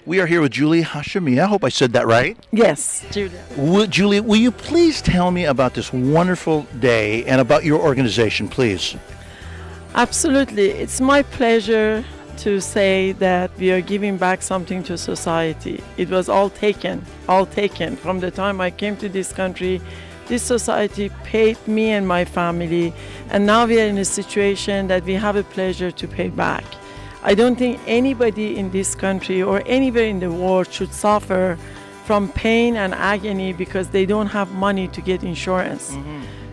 We are here with Julie Hashemi. I hope I said that right. Yes, Julia. Julie, will you please tell me about this wonderful day and about your organization, please? Absolutely. It's my pleasure to say that we are giving back something to society. It was all taken. From the time I came to this country, this society paid me and my family, and now we are in a situation that we have a pleasure to pay back. I don't think anybody in this country or anywhere in the world should suffer from pain and agony because they don't have money to get insurance.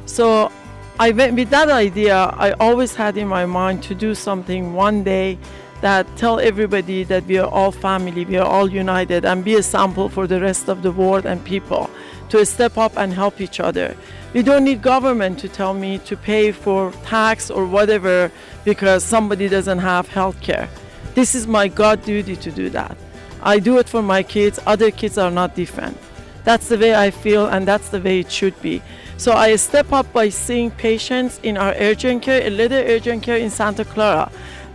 So I went with that idea. I always had in my mind to do something one day that tell everybody that we are all family, we are all united, and be a sample for the rest of the world and people to step up and help each other. We don't need government to tell me to pay for tax or whatever because somebody doesn't have health care. This is my God duty to do that. I do it for my kids. Other kids are not different. That's the way I feel, and that's the way it should be. So I step up by seeing patients in our urgent care, a little urgent care in Santa Clara.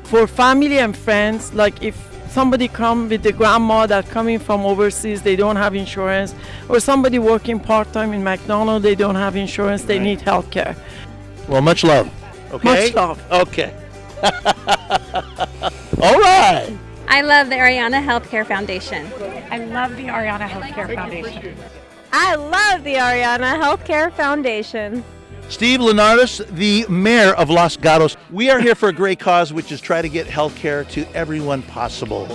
For family and friends, like if somebody come with the grandma that coming from overseas, they don't have insurance, or somebody working part-time in McDonald's, they don't have insurance, they need health care. Well, much love. Okay? Much love. Okay. All right. I love the Aryana Healthcare Foundation. I love the Aryana Healthcare Foundation. I love the Aryana Healthcare Foundation. Steve Leonardis, the mayor of Los Gatos. We are here for a great cause, which is try to get health care to everyone possible.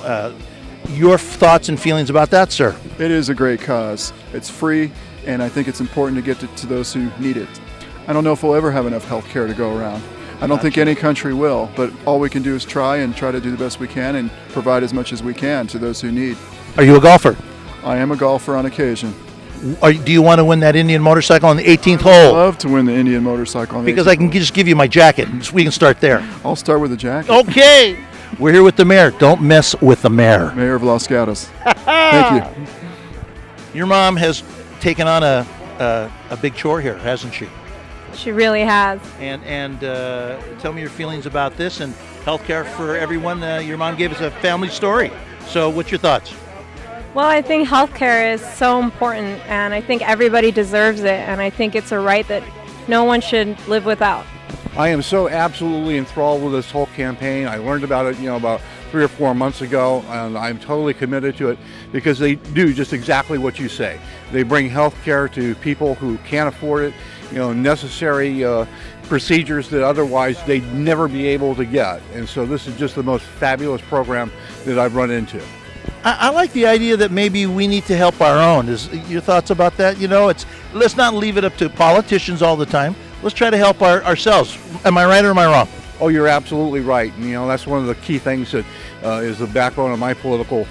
Your thoughts and feelings about that, sir? It is a great cause. It's free, and I think it's important to get to those who need it. I don't know if we'll ever have enough health care to go around. I don't think any country will, but all we can do is try to do the best we can and provide as much as we can to those who need. Are you a golfer? I am a golfer on occasion. Do you want to win that Indian motorcycle on the 18th hole? I'd love to win the Indian motorcycle on the Because 18th I can just give you my jacket. We can start there. I'll start with the jacket. Okay. We're here with the mayor. Don't mess with the mayor. Mayor of Los Gatos. Thank you. Your mom has taken on a big chore here, hasn't she? She really has. And tell me your feelings about this and healthcare for everyone. Your mom gave us a family story. So what's your thoughts? Well, I think healthcare is so important, and I think everybody deserves it, and I think it's a right that no one should live without. I am so absolutely enthralled with this whole campaign. I learned about it, about 3 or 4 months ago, and I'm totally committed to it because they do just exactly what you say. They bring health care to people who can't afford it, necessary procedures that otherwise they'd never be able to get. And so this is just the most fabulous program that I've run into. I like the idea that maybe we need to help our own. Is your thoughts about that? Let's not leave it up to politicians all the time. Let's try to help ourselves. Am I right or am I wrong? Oh, you're absolutely right. That's one of the key things that is the backbone of my political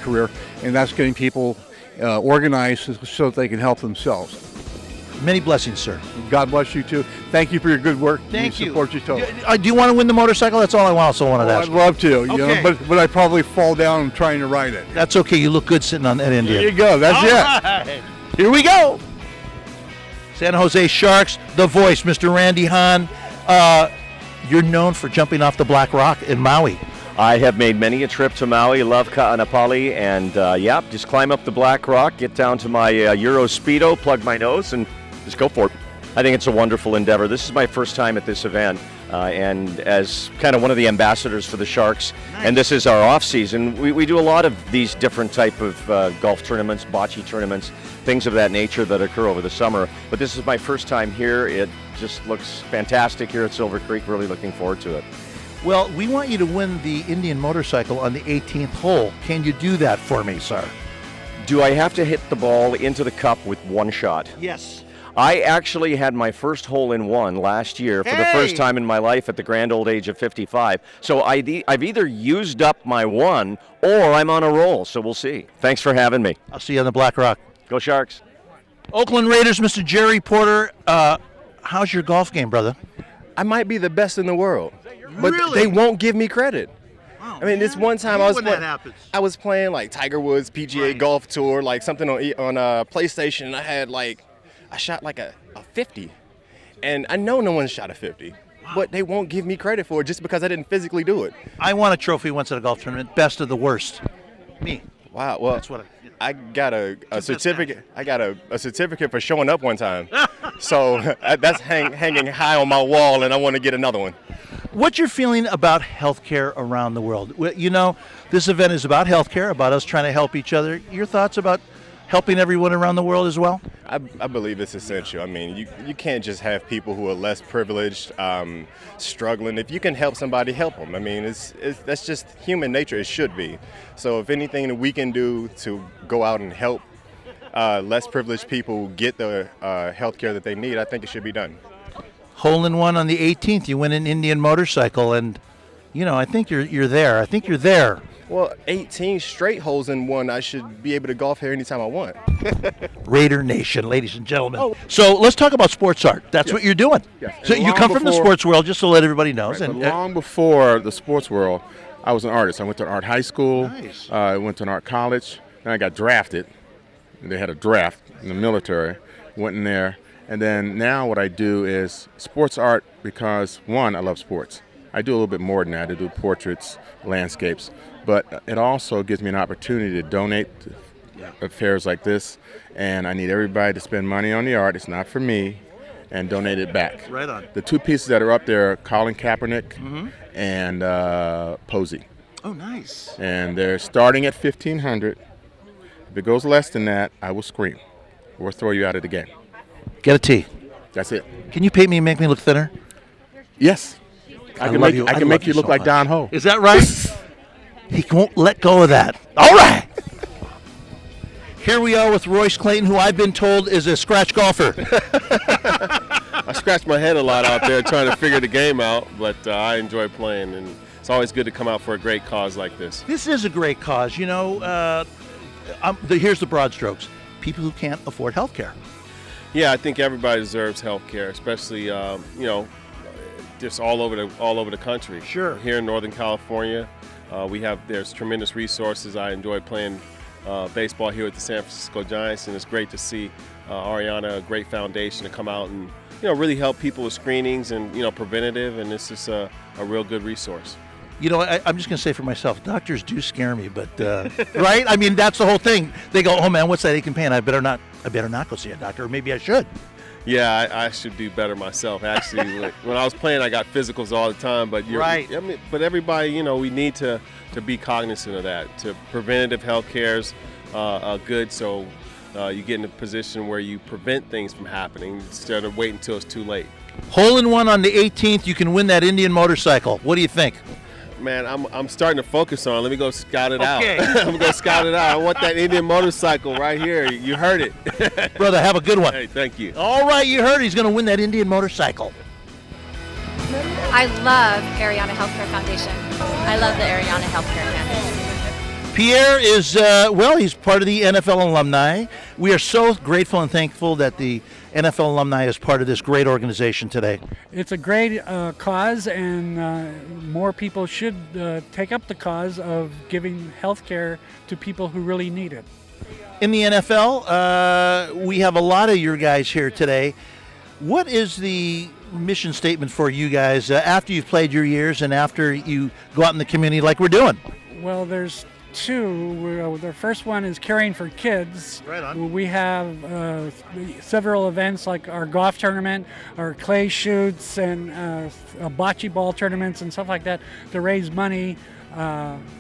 career, and that's getting people organized so that they can help themselves. Many blessings, sir. God bless you too. Thank you for your good work. Thank you. Support you totally. Do you want to win the motorcycle? That's all I also wanted to ask. I'd love to, Okay. but I probably fall down trying to ride it. That's okay. You look good sitting on that Indian. There you go. That's it. Right. Here we go. San Jose Sharks, the voice, Mr. Randy Hahn. You're known for jumping off the Black Rock in Maui. I have made many a trip to Maui, love Ka'anapali, and just climb up the Black Rock, get down to my Euro Speedo, plug my nose, and just go for it. I think it's a wonderful endeavor. This is my first time at this event, and as kind of one of the ambassadors for the Sharks, and this is our off season, we do a lot of these different type of golf tournaments, bocce tournaments, things of that nature that occur over the summer. But this is my first time here. It just looks fantastic here at Silver Creek. Really looking forward to it. Well, we want you to win the Indian motorcycle on the 18th hole. Can you do that for me, sir? Do I have to hit the ball into the cup with one shot? Yes. I actually had my first hole-in-one last year for the first time in my life at the grand old age of 55. So I've either used up my one or I'm on a roll, so we'll see. Thanks for having me. I'll see you on the Black Rock. Go Sharks. Oakland Raiders, Mr. Jerry Porter. How's your golf game, brother? I might be the best in the world, but Really? they won't give me credit. Oh, I mean, this one time that happens. I was playing like Tiger Woods PGA Golf Tour, like something on PlayStation, and I shot like a 50, and I know no one shot a 50, but they won't give me credit for it just because I didn't physically do it. I won a trophy once at a golf tournament, best of the worst. Me. Wow. Well, That's what I got a certificate. I got a certificate for showing up one time. So that's hanging high on my wall, and I want to get another one. What's your feeling about healthcare around the world? You know, this event is about healthcare, about us trying to help each other. Your thoughts about helping everyone around the world as well? I believe it's essential. I mean, you can't just have people who are less privileged struggling. If you can help somebody, help them. I mean, that's just human nature. It should be. So if anything that we can do to go out and help less privileged people get the health care that they need, I think it should be done. Hole in one on the 18th. You win an Indian motorcycle, and you know, I think you're there. I think you're there. Well, 18 straight holes in one. I should be able to golf here anytime I want. Raider Nation, ladies and gentlemen. So let's talk about sports art. That's what you're doing. Yes. So And you long come from the before- sports world, just to let everybody know. Right, And but long before the sports world, I was an artist. I went to an art high school. Nice. I went to an art college. Then I got drafted. They had a draft in the military. Went in there. And then now what I do is sports art because, one, I love sports. I do a little bit more than that. I do portraits, landscapes. But it also gives me an opportunity to donate to affairs like this. And I need everybody to spend money on the art. It's not for me. And donate it back. Right on. The two pieces that are up there are Colin Kaepernick and Posey. Oh, nice. And they're starting at $1,500. If it goes less than that, I will scream or throw you out of the game. Get a T. That's it. Can you paint me and make me look thinner? Yes. I can love make you. I I can love make you you look so like much. Don Ho. Is that right? He won't let go of that. All right. Here we are with Royce Clayton, who I've been told is a scratch golfer. I scratch my head a lot out there trying to figure the game out, but I enjoy playing, and it's always good to come out for a great cause like this. This is a great cause. You know, here's the broad strokes. People who can't afford health care. Yeah, I think everybody deserves health care, especially just all over the country. Sure. Here in Northern California, there's tremendous resources. I enjoy playing baseball here with the San Francisco Giants, and it's great to see Aryana, a great foundation, to come out and really help people with screenings and preventative, and it's just a real good resource. You know, I'm just going to say for myself, doctors do scare me, but right? I mean, that's the whole thing. They go, "Oh man, what's that aching pain? I better not go see a doctor, or maybe I should." Yeah, I should do better myself. Actually, when I was playing, I got physicals all the time. But right. I mean, but everybody, we need to be cognizant of that. Preventative health care is good, so you get in a position where you prevent things from happening instead of waiting until it's too late. Hole in one on the 18th. You can win that Indian motorcycle. What do you think? Man, I'm starting to focus on it. Let me go scout it out. Okay. I'm going to scout it out. I want that Indian motorcycle right here. You heard it. Brother, have a good one. Hey, thank you. All right, you heard he's going to win that Indian motorcycle. I love Aryana Healthcare Foundation. I love the Aryana Healthcare Foundation. Pierre is, he's part of the NFL alumni. We are so grateful and thankful that the NFL alumni is part of this great organization today. It's a great cause, and more people should take up the cause of giving health care to people who really need it. In the NFL, we have a lot of your guys here today. What is the mission statement for you guys after you've played your years and after you go out in the community like we're doing? Well, there's two. The first one is caring for kids. Right on. We have several events like our golf tournament, our clay shoots, and bocce ball tournaments and stuff like that to raise money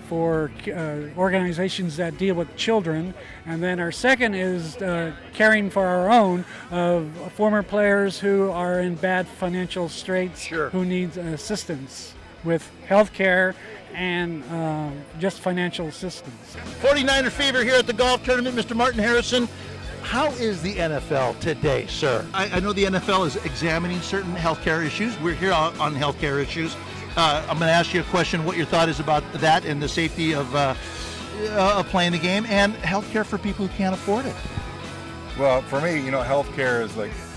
for organizations that deal with children. And then our second is caring for our own of former players who are in bad financial straits, Sure. who need assistance with health care and just financial assistance. 49er Fever here at the golf tournament. Mr. Martin Harrison, how is the NFL today, sir? I know the NFL is examining certain healthcare issues. We're here on healthcare issues. I'm going to ask you a question, what your thought is about that and the safety of playing the game and healthcare for people who can't afford it. Well, for me, healthcare is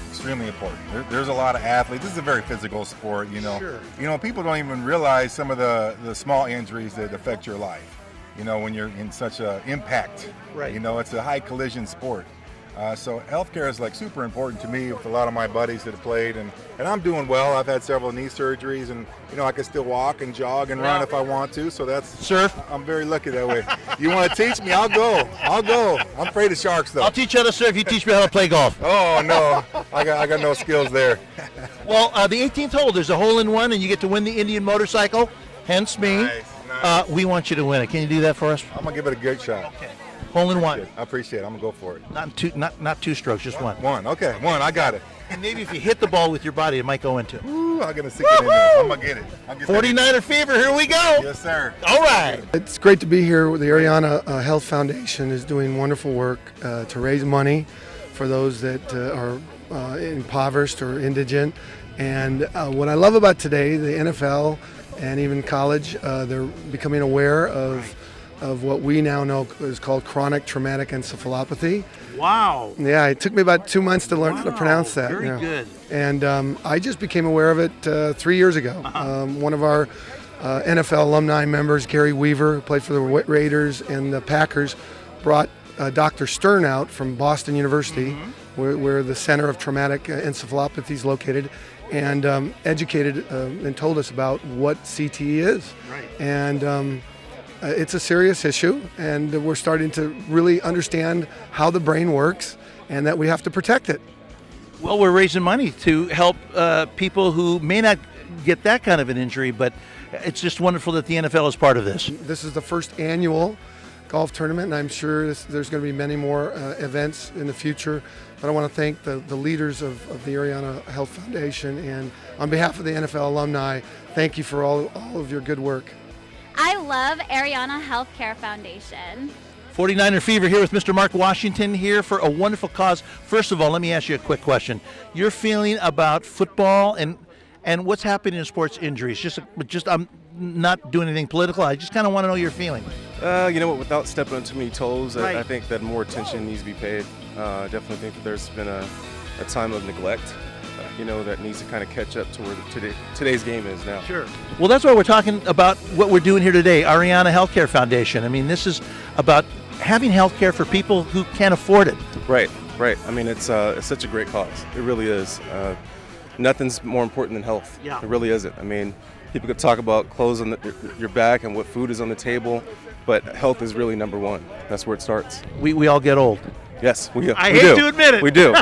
extremely important. There's a lot of athletes. This is a very physical sport, Sure. People don't even realize some of the small injuries that affect your life, when you're in such an impact. Right. It's a high collision sport. So healthcare is like super important to me with a lot of my buddies that have played, and I'm doing well. I've had several knee surgeries, and I can still walk and jog and run if I want to. So that's surf. I'm very lucky that way. You want to teach me? I'll go. I'm afraid of sharks though. I'll teach you how to surf. You teach me how to play golf. Oh no, I got no skills there. Well, the 18th hole, there's a hole-in-one, and you get to win the Indian motorcycle. Hence me. Nice. We want you to win it. Can you do that for us? I'm gonna give it a good shot. Okay. Hole-in-one. I appreciate it. I'm gonna go for it. Not two strokes, just one. One. Okay. One. I got it. And maybe if you hit the ball with your body, it might go into. Ooh, I'm gonna stick it in there. I'm gonna get it. 49er fever. Here we go. Yes, sir. All right. It's great to be here. The Aryana Health Foundation is doing wonderful work to raise money for those that are impoverished or indigent. And what I love about today, the NFL and even college, they're becoming aware of what we now know is called chronic traumatic encephalopathy. Wow. Yeah, it took me about 2 months to learn how to pronounce that. Very good. And I just became aware of it 3 years ago. One of our NFL alumni members, Gary Weaver, who played for the Raiders and the Packers, brought Dr. Stern out from Boston University, where the Center of Traumatic Encephalopathy is located, and educated and told us about what CTE is. Right. And it's a serious issue, and we're starting to really understand how the brain works and that we have to protect it. Well, we're raising money to help people who may not get that kind of an injury, but it's just wonderful that the NFL is part of this. This is the first annual golf tournament, and I'm sure there's going to be many more events in the future. But I want to thank the leaders of the Aryana Health Foundation, and on behalf of the NFL alumni, thank you for all of your good work. I love Aryana Healthcare Foundation. 49er Fever here with Mr. Mark Washington here for a wonderful cause. First of all, let me ask you a quick question. Your feeling about football and what's happening in sports injuries? Just I'm not doing anything political. I just kind of want to know your feeling. You know what? Without stepping on too many toes, Right. I think that more attention needs to be paid. I definitely think that there's been a time of neglect. That needs to kind of catch up to where today's game is now. Sure. Well, that's why we're talking about what we're doing here today, Aryana Healthcare Foundation. I mean, this is about having health care for people who can't afford it. Right. I mean, it's such a great cause. It really is. Nothing's more important than health. Yeah. It really isn't. I mean, people could talk about clothes on your back and what food is on the table, but health is really number one. That's where it starts. We all get old. Yes, we do. I hate to admit it. We do.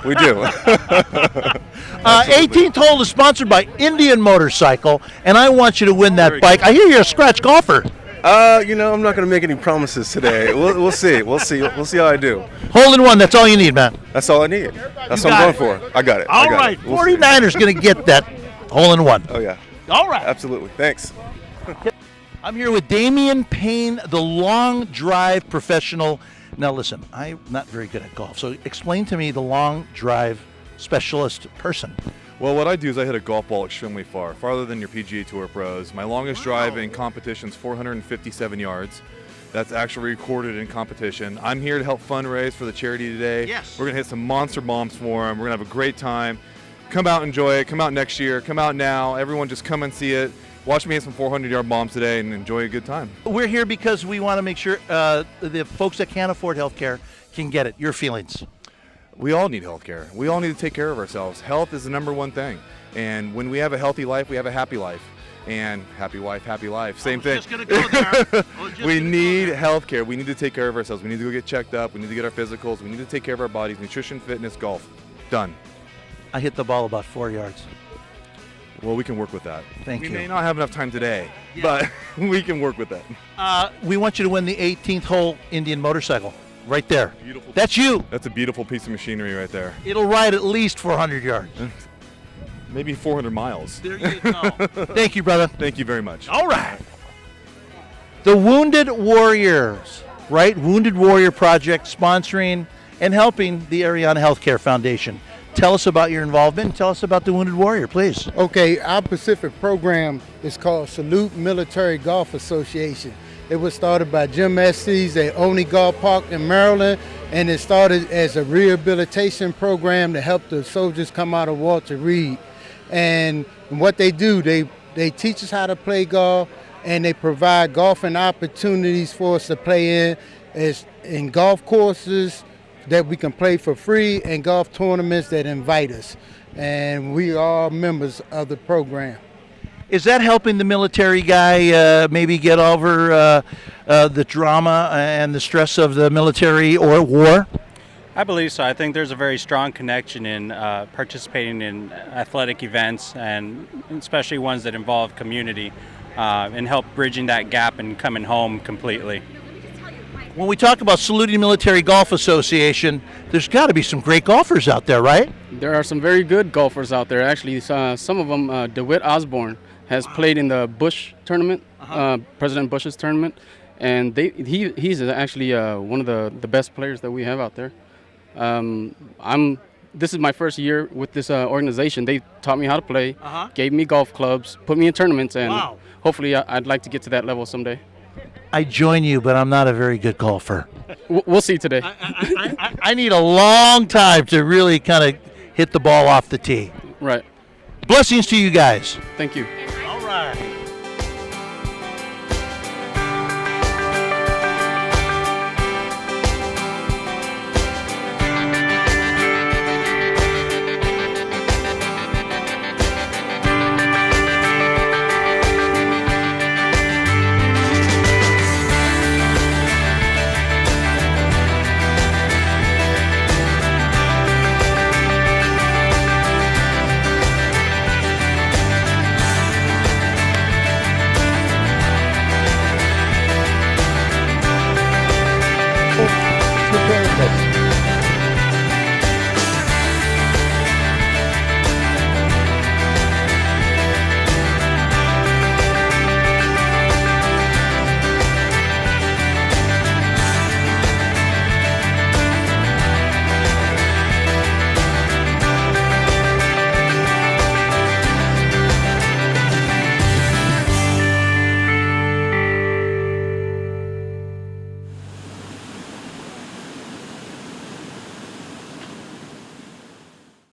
18th hole is sponsored by Indian Motorcycle, and I want you to win that bike. I hear you're a scratch golfer. I'm not going to make any promises today. We'll see. We'll see how I do. Hole-in-one, that's all you need, man. That's all I need. That's what I'm going for. I got it. All right, 49ers going to get that hole-in-one. Oh, yeah. All right. Absolutely. Thanks. I'm here with Damian Payne, the long drive professional. Now listen, I'm not very good at golf, so explain to me the long drive specialist person. Well, what I do is I hit a golf ball extremely far, farther than your PGA Tour pros. My longest drive in competition is 457 yards. That's actually recorded in competition. I'm here to help fundraise for the charity today. Yes. We're going to hit some monster bombs for them. We're going to have a great time. Come out and enjoy it. Come out next year. Come out now. Everyone just come and see it. Watch me hit some 400-yard bombs today and enjoy a good time. We're here because we want to make sure the folks that can't afford health care can get it. Your feelings? We all need health care. We all need to take care of ourselves. Health is the number one thing. And when we have a healthy life, we have a happy life. And happy wife, happy life. Same thing. Just gonna go there. We need health care. We need to take care of ourselves. We need to go get checked up. We need to get our physicals. We need to take care of our bodies. Nutrition, fitness, golf. Done. I hit the ball about 4 yards. Well, we can work with that. Thank you. We may not have enough time today, but we can work with that. We want you to win the 18th hole Indian motorcycle. Right there. Beautiful. That's you. That's a beautiful piece of machinery right there. It'll ride at least 400 yards. Maybe 400 miles. There you go. Thank you, brother. Thank you very much. All right. The Wounded Warriors, right? Wounded Warrior Project sponsoring and helping the Aryana Healthcare Foundation. Tell us about your involvement. Tell us about the Wounded Warrior, please. Okay, our Pacific program is called Salute Military Golf Association. It was started by Jim Estes at Oney Golf Park in Maryland, and it started as a rehabilitation program to help the soldiers come out of Walter Reed. And what they do, they teach us how to play golf, and they provide golfing opportunities for us to play in golf courses, that we can play for free and golf tournaments that invite us. And we are members of the program. Is that helping the military guy maybe get over the drama and the stress of the military or war? I believe so. I think there's a very strong connection in participating in athletic events, and especially ones that involve community, and help bridging that gap and coming home completely. When we talk about Saluting Military Golf Association, there's got to be some great golfers out there, right? There are some very good golfers out there. Actually, some of them, DeWitt Osborne has played in the Bush tournament, President Bush's tournament, and he's actually one of the best players that we have out there. This is my first year with this organization. They taught me how to play, gave me golf clubs, put me in tournaments, and hopefully I'd like to get to that level someday. I join you, but I'm not a very good golfer. We'll see today. I need a long time to really kind of hit the ball off the tee. Right. Blessings to you guys. Thank you. All right.